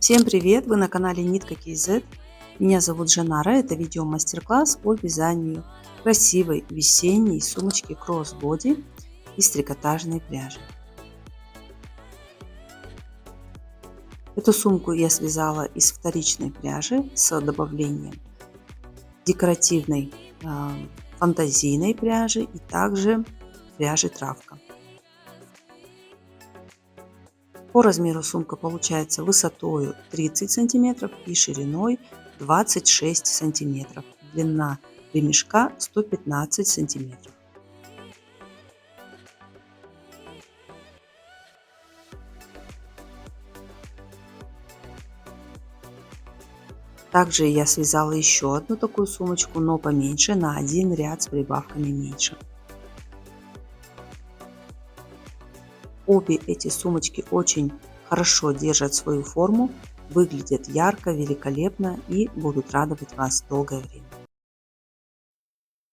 Всем привет! Вы на канале Нитка KZ. Меня зовут Жанара. Это видео мастер-класс по вязанию красивой весенней сумочки кроссбоди из трикотажной пряжи. Эту сумку я связала из вторичной пряжи с добавлением декоративной фантазийной пряжи и также пряжи травка. По размеру сумка получается высотой 30 сантиметров и шириной 26 сантиметров. Длина ремешка 115 сантиметров. Также я связала еще одну такую сумочку, но поменьше, на один ряд с прибавками меньше. Обе эти сумочки очень хорошо держат свою форму, выглядят ярко, великолепно и будут радовать вас долгое время.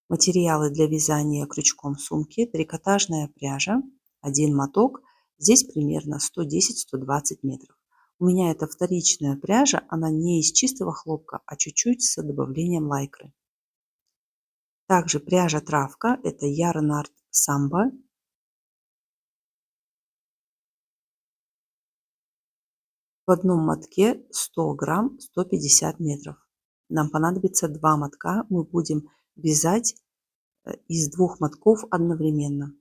Материалы для вязания крючком сумки: трикотажная пряжа, один моток, здесь примерно 110-120 метров. У меня это вторичная пряжа, она не из чистого хлопка, а чуть-чуть с добавлением лайкры. Также пряжа травка, это Yarn Art Samba. В одном мотке 100 грамм, 150 метров. Нам понадобится 2 мотка, мы будем вязать из 2 мотков одновременно.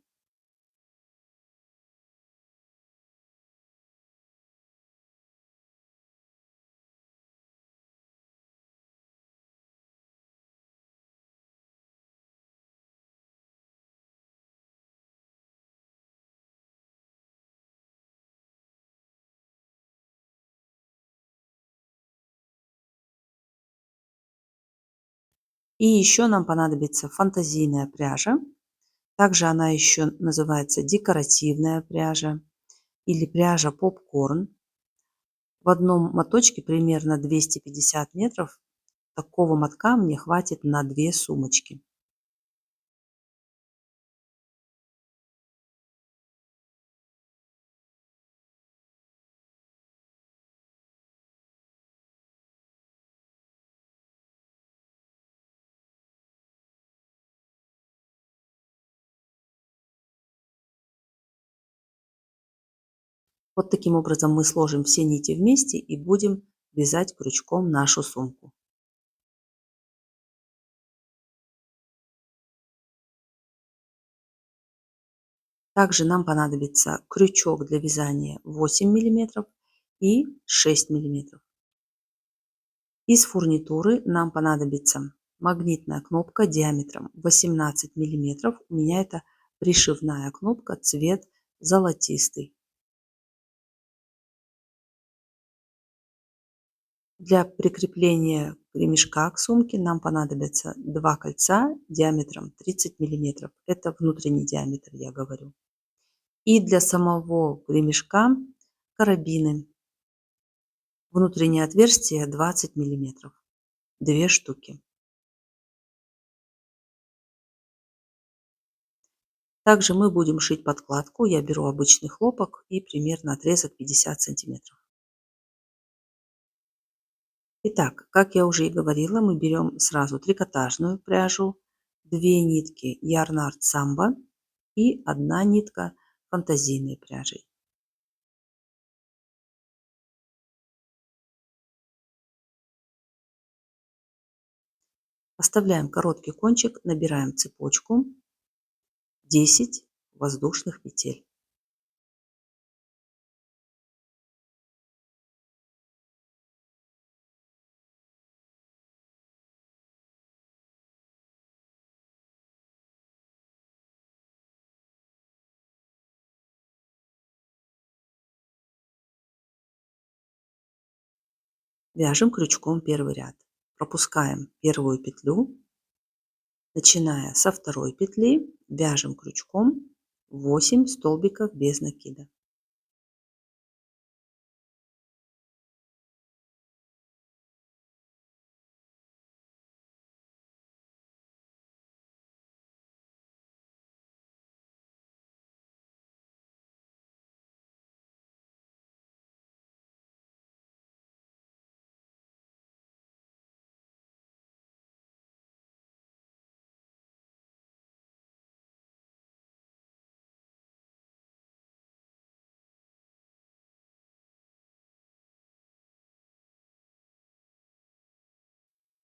И еще нам понадобится фантазийная пряжа. Также она еще называется декоративная пряжа или пряжа попкорн. В одном моточке примерно 250 метров. Такого мотка мне хватит на 2 сумочки. Вот таким образом мы сложим все нити вместе и будем вязать крючком нашу сумку. Также нам понадобится крючок для вязания 8 мм и 6 мм. Из фурнитуры нам понадобится магнитная кнопка диаметром 18 мм. У меня это пришивная кнопка, цвет золотистый. Для прикрепления ремешка к сумке нам понадобится 2 кольца диаметром 30 мм. Это внутренний диаметр, я говорю. И для самого ремешка карабины. Внутреннее отверстие 20 мм. 2 штуки. Также мы будем шить подкладку. Я беру обычный хлопок и примерно отрезок 50 сантиметров. Итак, как я уже и говорила, мы берем сразу трикотажную пряжу, 2 нитки Yarn Art Samba и 1 нитка фантазийной пряжи. Оставляем короткий кончик, набираем цепочку 10 воздушных петель. Вяжем крючком первый ряд. Пропускаем первую петлю. Начиная со второй петли, вяжем крючком 8 столбиков без накида.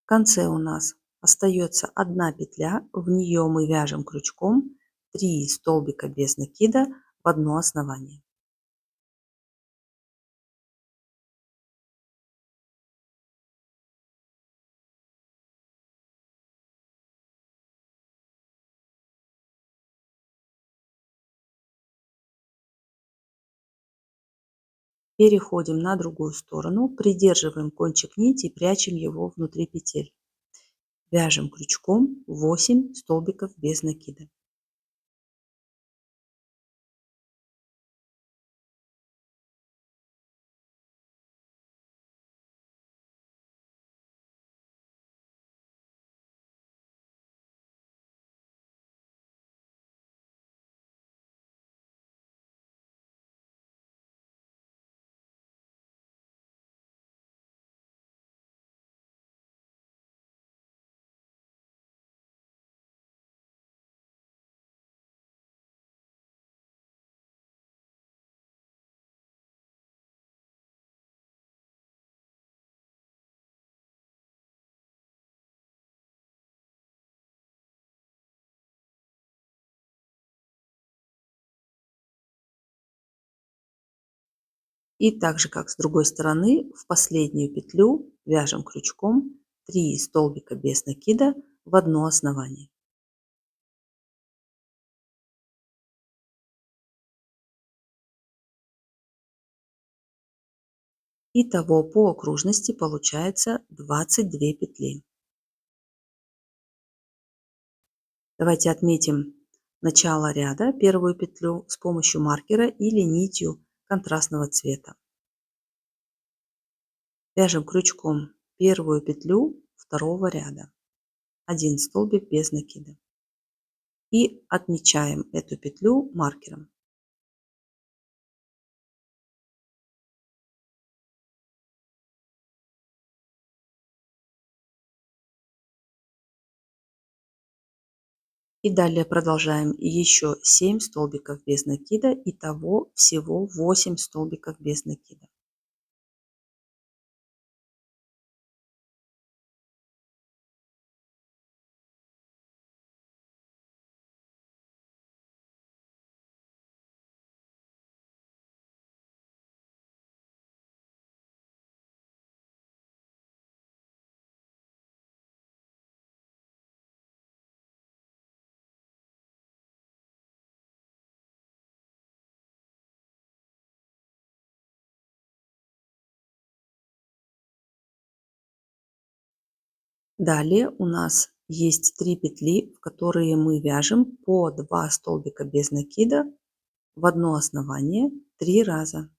конце у нас остается одна петля, в нее мы вяжем крючком 3 столбика без накида в одно основание. Переходим на другую сторону, придерживаем кончик нити и прячем его внутри петель. Вяжем крючком 8 столбиков без накида. И так же, как с другой стороны, в последнюю петлю вяжем крючком 3 столбика без накида в одно основание. Итого по окружности получается 22 петли. Давайте отметим начало ряда, первую петлю, с помощью маркера или нитью контрастного цвета. Вяжем крючком первую петлю второго ряда, 1 столбик без накида. И отмечаем эту петлю маркером. И далее продолжаем еще 7 столбиков без накида. Итого всего 8 столбиков без накида. Далее у нас есть 3 петли, в которые мы вяжем по 2 столбика без накида в одно основание 3 раза.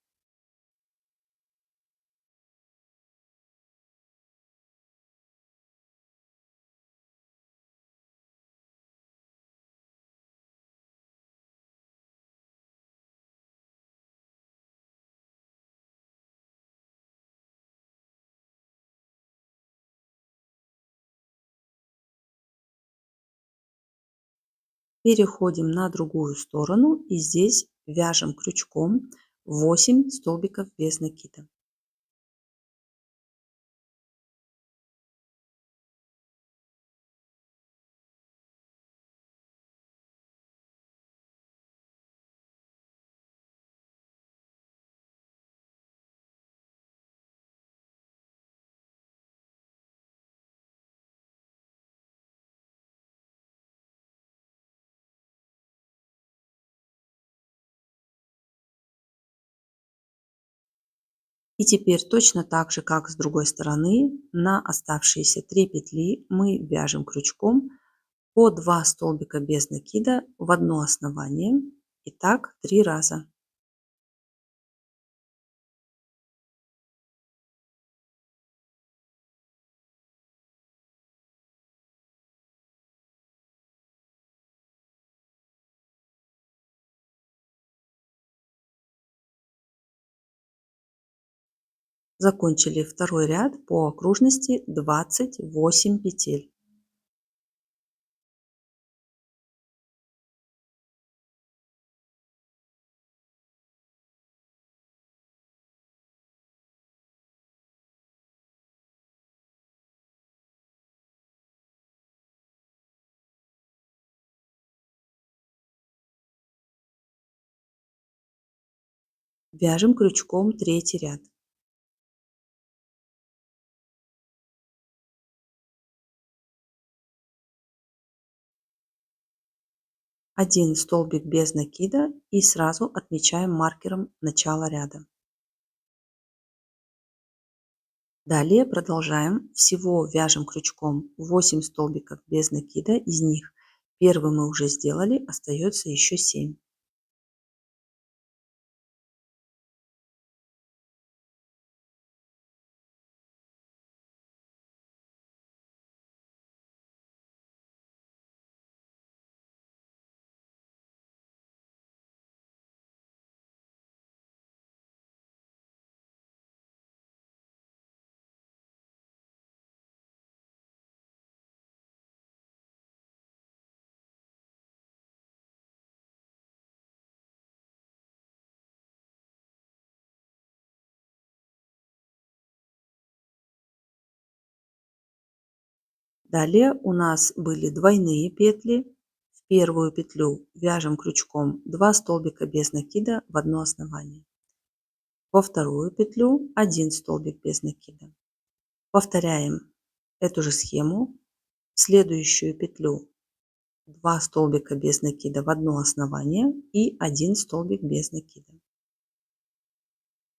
Переходим на другую сторону и здесь вяжем крючком 8 столбиков без накида. И теперь точно так же, как с другой стороны, на оставшиеся 3 петли мы вяжем крючком по 2 столбика без накида в одно основание. И так 3 раза. Закончили второй ряд по окружности 28 петель. Вяжем крючком третий ряд. Один столбик без накида и сразу отмечаем маркером начало ряда. Далее продолжаем. Всего вяжем крючком 8 столбиков без накида. Из них первый мы уже сделали, остается еще 7. Далее у нас были двойные петли. В первую петлю вяжем крючком 2 столбика без накида в одно основание. Во вторую петлю 1 столбик без накида. Повторяем эту же схему. В следующую петлю 2 столбика без накида в одно основание и 1 столбик без накида.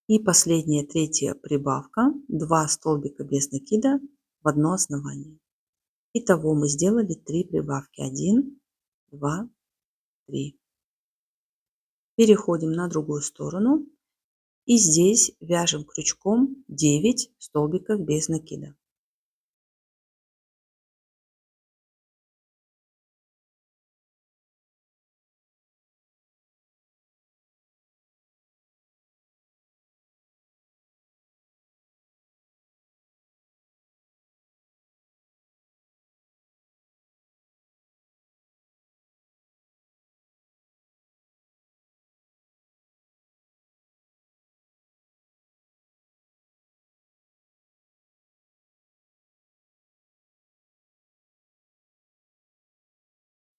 И последняя, третья прибавка, 2 столбика без накида в одно основание. Итого мы сделали 3 прибавки. 1, 2, 3. Переходим на другую сторону. И здесь вяжем крючком 9 столбиков без накида.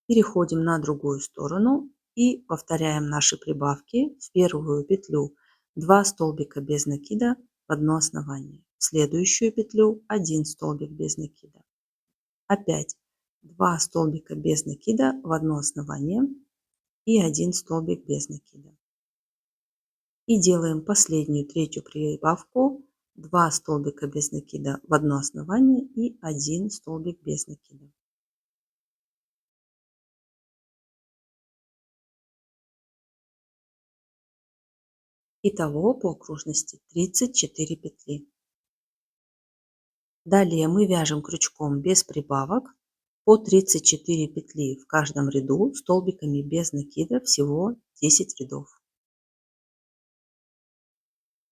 Переходим на другую сторону и повторяем наши прибавки. В первую петлю 2 столбика без накида в одно основание. В следующую петлю 1 столбик без накида. Опять 2 столбика без накида в одно основание и 1 столбик без накида. И делаем последнюю, третью прибавку. 2 столбика без накида в одно основание и 1 столбик без накида. Итого по окружности 34 петли. Далее мы вяжем крючком без прибавок по 34 петли в каждом ряду столбиками без накида, всего 10 рядов.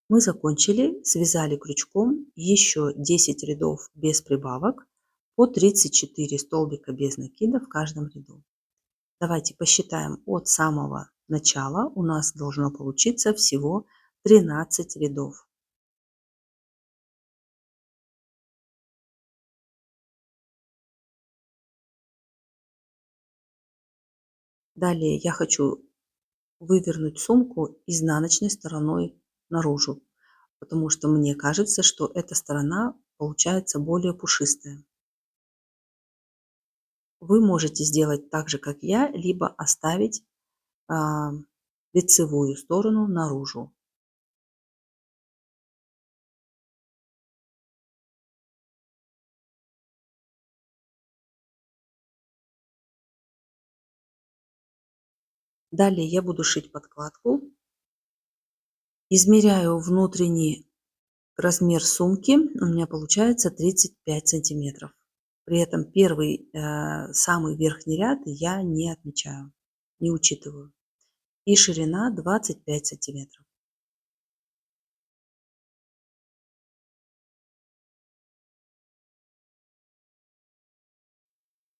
Мы закончили, связали крючком еще 10 рядов без прибавок по 34 столбика без накида в каждом ряду. Давайте посчитаем от самого начала. У нас должно получиться всего 13 рядов. Далее я хочу вывернуть сумку изнаночной стороной наружу, потому что мне кажется, что эта сторона получается более пушистая. Вы можете сделать так же, как я, либо оставить лицевую сторону наружу. Далее я буду шить подкладку. Измеряю внутренний размер сумки. У меня получается 35 сантиметров. При этом первый, самый верхний ряд я не отмечаю, не учитываю. И ширина 25 сантиметров.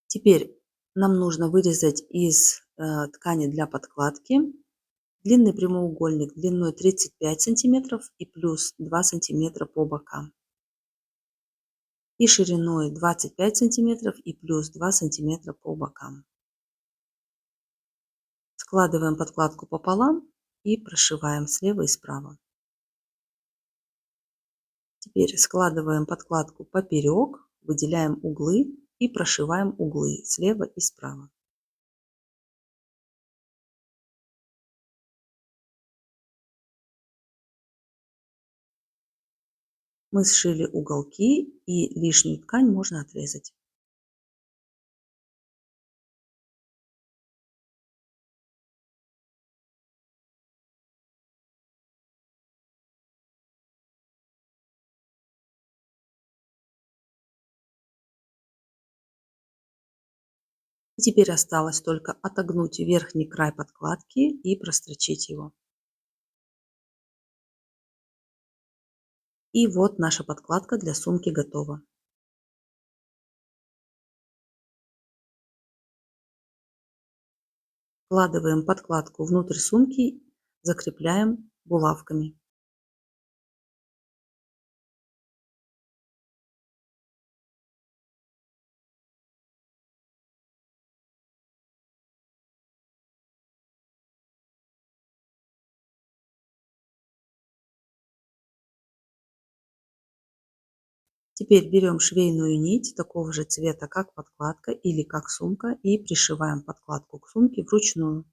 Теперь нам нужно вырезать из ткани для подкладки длинный прямоугольник длиной 35 сантиметров и плюс 2 сантиметра по бокам. И шириной 25 сантиметров и плюс 2 сантиметра по бокам. Складываем подкладку пополам и прошиваем слева и справа. Теперь складываем подкладку поперек, выделяем углы и прошиваем углы слева и справа. Мы сшили уголки, и лишнюю ткань можно отрезать. И теперь осталось только отогнуть верхний край подкладки и прострочить его. И вот наша подкладка для сумки готова. Вкладываем подкладку внутрь сумки, закрепляем булавками. Теперь берем швейную нить такого же цвета, как подкладка или как сумка, и пришиваем подкладку к сумке вручную.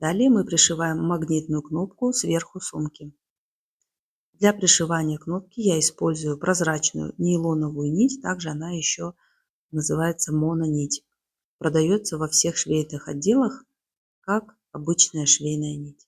Далее мы пришиваем магнитную кнопку сверху сумки. Для пришивания кнопки я использую прозрачную нейлоновую нить, также она еще называется мононить. Продается во всех швейных отделах как обычная швейная нить.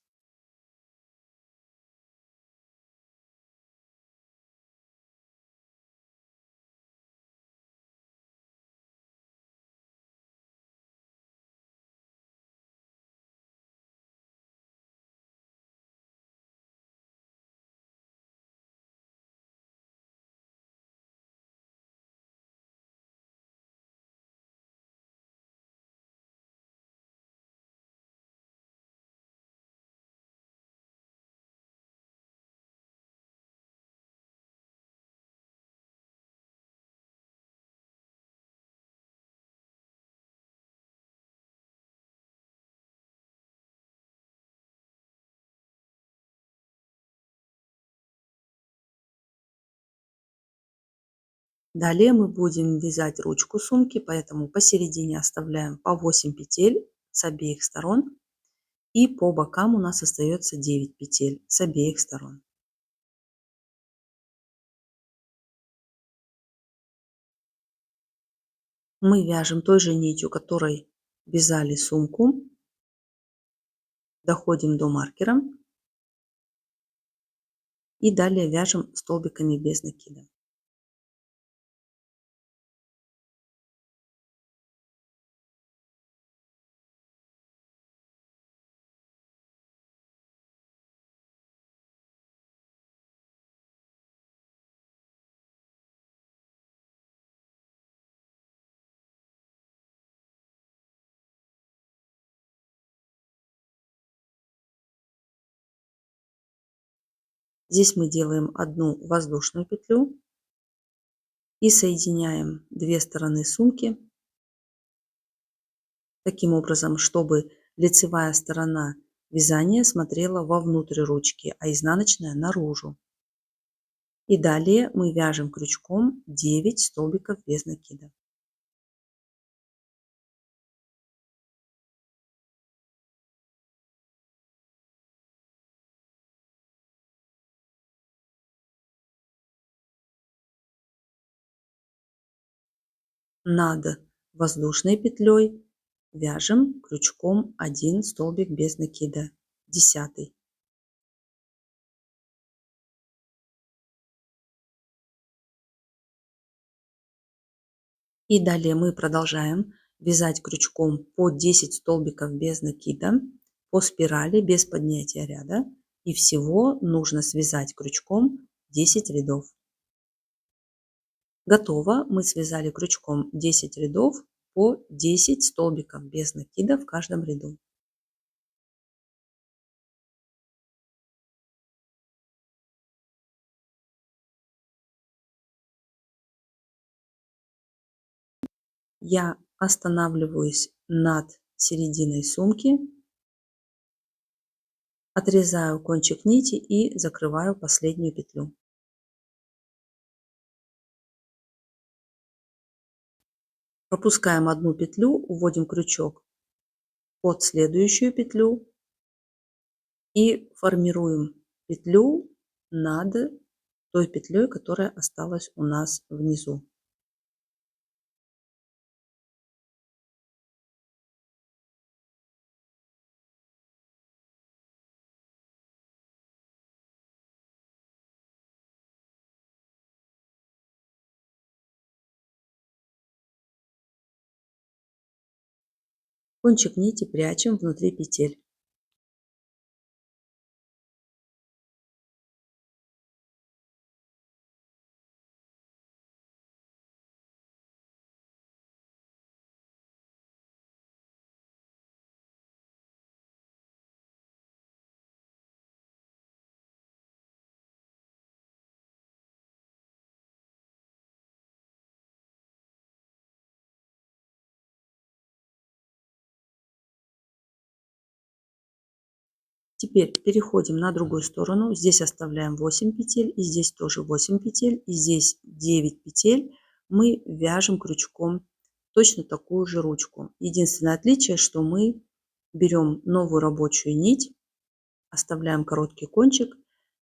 Далее мы будем вязать ручку сумки, поэтому посередине оставляем по 8 петель с обеих сторон. И по бокам у нас остается 9 петель с обеих сторон. Мы вяжем той же нитью, которой вязали сумку. Доходим до маркера. И далее вяжем столбиками без накида. Здесь мы делаем одну воздушную петлю и соединяем две стороны сумки таким образом, чтобы лицевая сторона вязания смотрела вовнутрь ручки, а изнаночная наружу. И далее мы вяжем крючком 9 столбиков без накида. Над воздушной петлей вяжем крючком 1 столбик без накида, 10. И далее мы продолжаем вязать крючком по 10 столбиков без накида по спирали без поднятия ряда, и всего нужно связать крючком 10 рядов. Готово, мы связали крючком 10 рядов по 10 столбиков без накида в каждом ряду. Я останавливаюсь над серединой сумки, отрезаю кончик нити и закрываю последнюю петлю. Пропускаем одну петлю, уводим крючок под следующую петлю и формируем петлю над той петлей, которая осталась у нас внизу. Кончик нити прячем внутри петель. Теперь переходим на другую сторону. Здесь оставляем 8 петель, и здесь тоже 8 петель, и здесь 9 петель. Мы вяжем крючком точно такую же ручку. Единственное отличие, что мы берем новую рабочую нить, оставляем короткий кончик,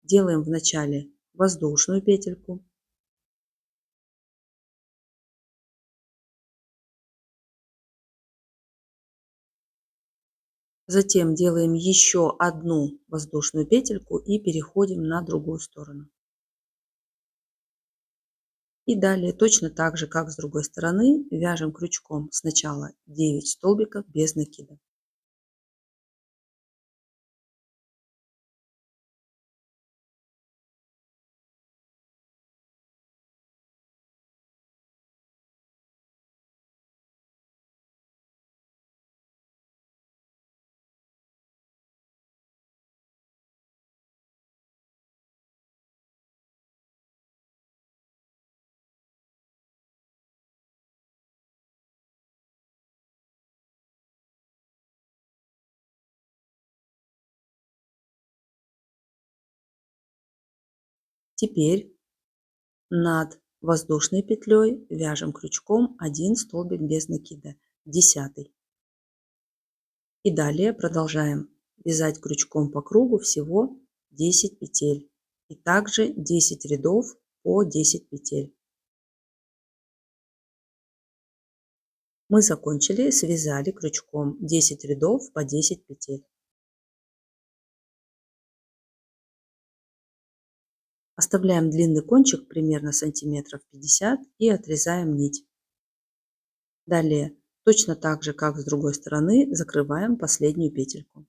делаем вначале воздушную петельку, затем делаем еще одну воздушную петельку и переходим на другую сторону. И далее точно так же, как с другой стороны, вяжем крючком сначала 9 столбиков без накида. Теперь над воздушной петлей вяжем крючком 1 столбик без накида, 10. И далее продолжаем вязать крючком по кругу всего 10 петель. И также 10 рядов по 10 петель. Мы закончили, связали крючком 10 рядов по 10 петель. Оставляем длинный кончик примерно сантиметров 50 и отрезаем нить. Далее, точно так же, как с другой стороны, закрываем последнюю петельку.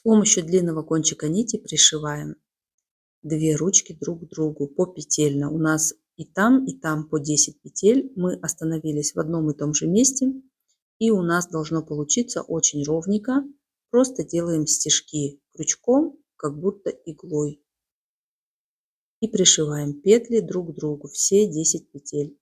помощью длинного кончика нити пришиваем две ручки друг к другу попетельно. У нас и там по 10 петель. Мы остановились в одном и том же месте. И у нас должно получиться очень ровненько. Просто делаем стежки крючком, как будто иглой. И пришиваем петли друг к другу, все 10 петель.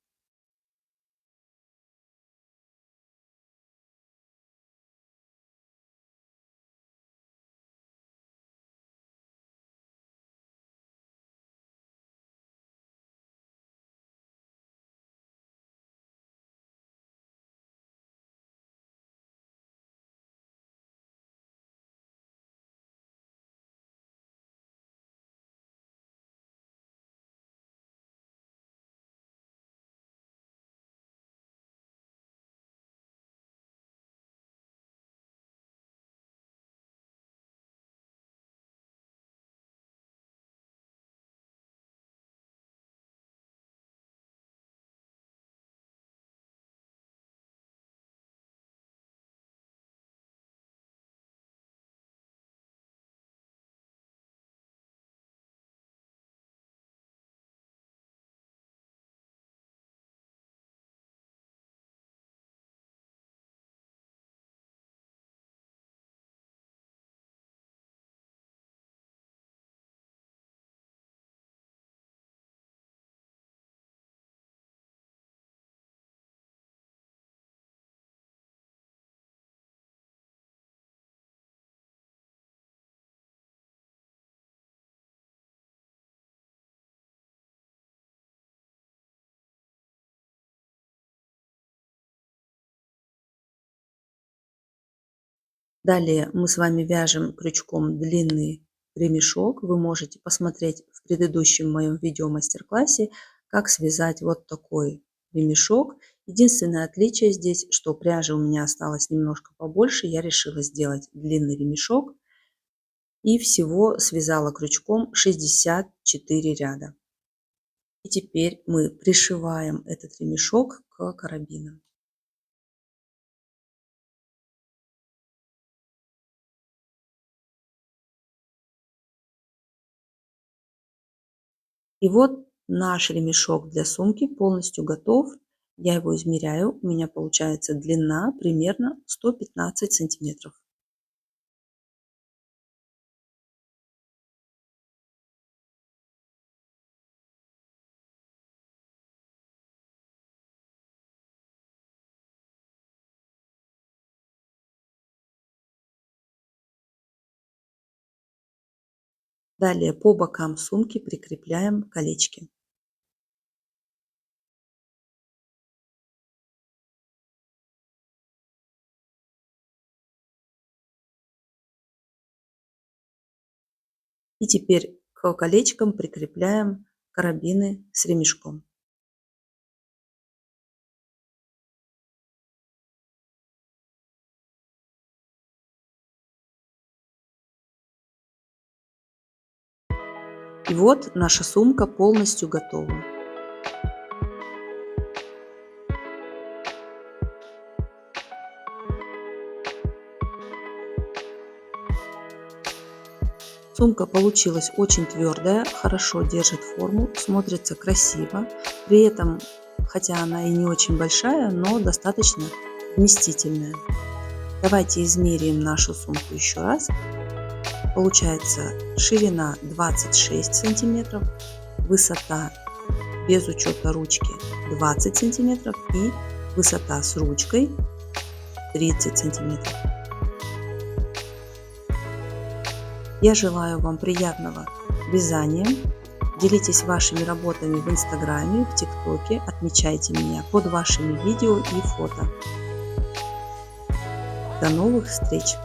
Далее мы с вами вяжем крючком длинный ремешок. Вы можете посмотреть в предыдущем моем видео мастер-классе, как связать вот такой ремешок. Единственное отличие здесь, что пряжи у меня осталось немножко побольше. Я решила сделать длинный ремешок и всего связала крючком 64 ряда. И теперь мы пришиваем этот ремешок к карабину. И вот наш ремешок для сумки полностью готов. Я его измеряю. У меня получается длина примерно 115 сантиметров. Далее по бокам сумки прикрепляем колечки. И теперь к колечкам прикрепляем карабины с ремешком. И вот наша сумка полностью готова. Сумка получилась очень твердая, хорошо держит форму, смотрится красиво. При этом, хотя она и не очень большая, но достаточно вместительная. Давайте измерим нашу сумку еще раз. Получается ширина 26 сантиметров, высота без учета ручки 20 сантиметров и высота с ручкой 30 сантиметров. Я желаю вам приятного вязания. Делитесь вашими работами в Инстаграме, в ТикТоке. Отмечайте меня под вашими видео и фото. До новых встреч!